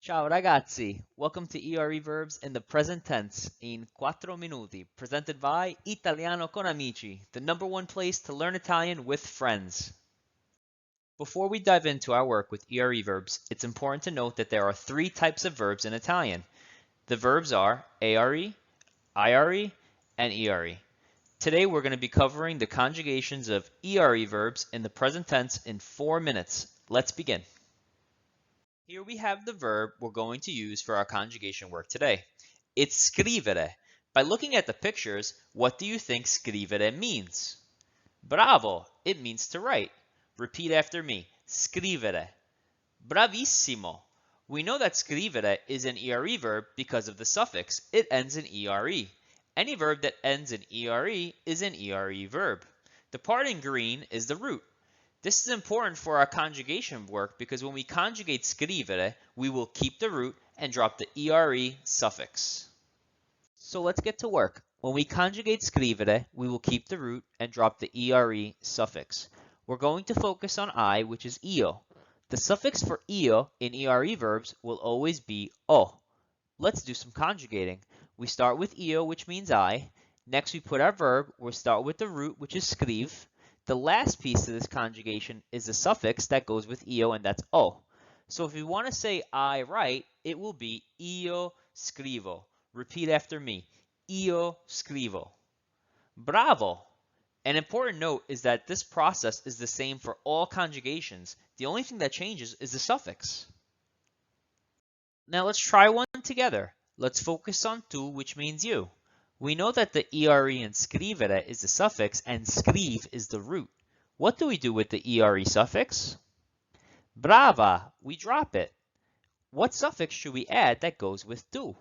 Ciao ragazzi, welcome to ERE Verbs in the present tense in 4 minuti, presented by Italiano con Amici, the #1 place to learn Italian with friends. Before we dive into our work with ERE verbs, it's important to note that there are 3 types of verbs in Italian. The verbs are ARE, IRE, and ERE. Today we're going to be covering the conjugations of ERE verbs in the present tense in 4 minutes. Let's begin. Here we have the verb we're going to use for our conjugation work today. It's scrivere. By looking at the pictures, what do you think scrivere means? Bravo! It means to write. Repeat after me. Scrivere. Bravissimo! We know that scrivere is an ERE verb because of the suffix. It ends in ERE. Any verb that ends in ERE is an ERE verb. The part in green is the root. This is important for our conjugation work because when we conjugate scrivere, we will keep the root and drop the ERE suffix. So let's get to work. When we conjugate scrivere, we will keep the root and drop the ERE suffix. We're going to focus on I, which is io. The suffix for io in ERE verbs will always be o. Let's do some conjugating. We start with io, which means I. Next, we put our verb. We'll start with the root, which is scriv. The last piece of this conjugation is the suffix that goes with io, and that's o. So if we want to say I write, it will be io scrivo. Repeat after me. Io scrivo. Bravo! An important note is that this process is the same for all conjugations. The only thing that changes is the suffix. Now let's try one together. Let's focus on tu, which means you. We know that the ERE in scrivere is the suffix and scriv is the root. What do we do with the ERE suffix? Brava! We drop it. What suffix should we add that goes with tu?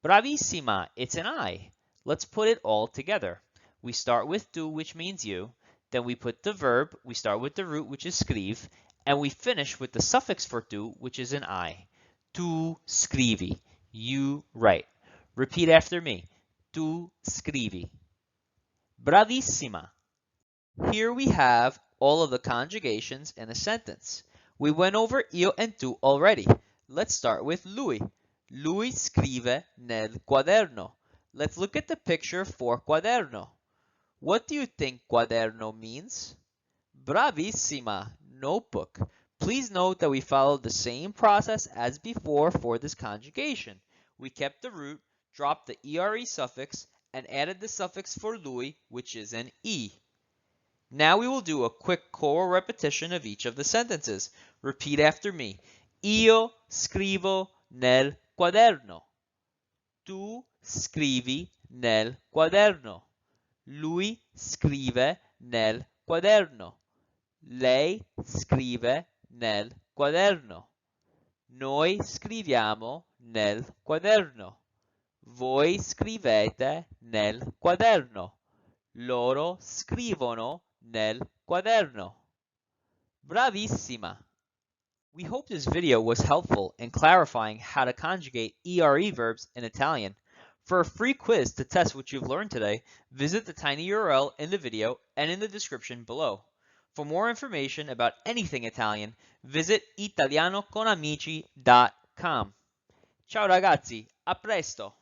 Bravissima! It's an I. Let's put it all together. We start with tu, which means you. Then we put the verb. We start with the root, which is scriv. And we finish with the suffix for tu, which is an I. Tu scrivi. You write. Repeat after me. Tu scrivi. Bravissima. Here we have all of the conjugations in a sentence. We went over io and tu already. Let's start with lui. Lui scrive nel quaderno. Let's look at the picture for quaderno. What do you think quaderno means? Bravissima, notebook. Please note that we followed the same process as before for this conjugation. We kept the root, dropped the ERE suffix, and added the suffix for lui, which is an E. Now we will do a quick choral repetition of each of the sentences. Repeat after me. Io scrivo nel quaderno. Tu scrivi nel quaderno. Lui scrive nel quaderno. Lei scrive nel quaderno. Noi scriviamo nel quaderno. Voi scrivete nel quaderno. Loro scrivono nel quaderno. Bravissima! We hope this video was helpful in clarifying how to conjugate ERE verbs in Italian. For a free quiz to test what you've learned today, visit the tiny URL in the video and in the description below. For more information about anything Italian, visit italianoconamici.com. Ciao ragazzi, a presto!